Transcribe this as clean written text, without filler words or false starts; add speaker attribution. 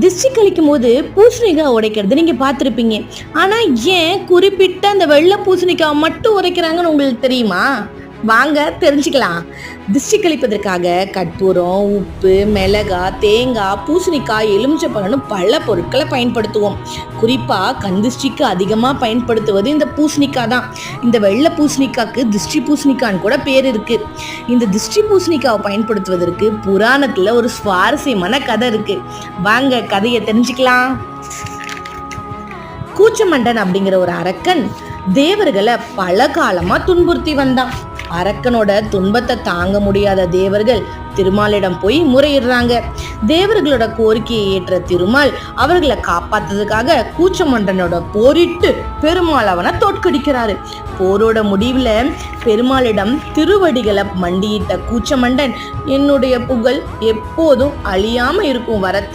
Speaker 1: திஷ்டி கழிக்கும் போது பூசணிக்காய் உடைக்கிறது நீங்க பார்த்துருப்பீங்க. ஆனா ஏன் குறிப்பிட்ட அந்த வெள்ளை பூசணிக்காய் மட்டும் உடைக்கிறாங்கன்னு உங்களுக்கு தெரியுமா? வாங்க தெரிஞ்சுக்கலாம். திஷ்டி கழிப்பதற்காக கற்பூரம், உப்பு, மிளகாய், தேங்காய், பூசணிக்காய், எலுமிச்சப்பழம் பல பொருட்களை பயன்படுத்துவோம். குறிப்பா கண் திஷ்டிக்கு அதிகமாக பயன்படுத்துவது இந்த பூசணிக்காய் தான். இந்த வெள்ளை பூசணிக்காய்க்கு திஷ்டி பூசணிக்கான்னு கூட பேர் இருக்கு. இந்த திஷ்டி பூசணிக்காவை பயன்படுத்துவதற்கு புராணத்துல ஒரு சுவாரஸ்யமான கதை இருக்கு. வாங்க கதையை தெரிஞ்சுக்கலாம். கூச்சமண்டன் அப்படிங்கிற ஒரு அரக்கன் தேவர்களை பல காலமா துன்புறுத்தி வந்தான். அரக்கனோட துன்பத்தை தாங்க முடியாத தேவர்கள் திருமாலிடம் போய் முறையிடுறாங்க. தேவர்களோட கோரிக்கையை ஏற்ற திருமால் அவர்களை காப்பாத்துறதுக்காக கூச்சமண்டனோட போரிட்டு பெருமாள் அவனை தோற்கடிக்கிறாரு. போரோட முடிவுல பெருமாளிடம் திருவடிகளை மண்டியிட்ட கூச்சமண்டன், என்னுடைய புகழ் எப்போதும் அழியாம இருக்கும் வரத்தை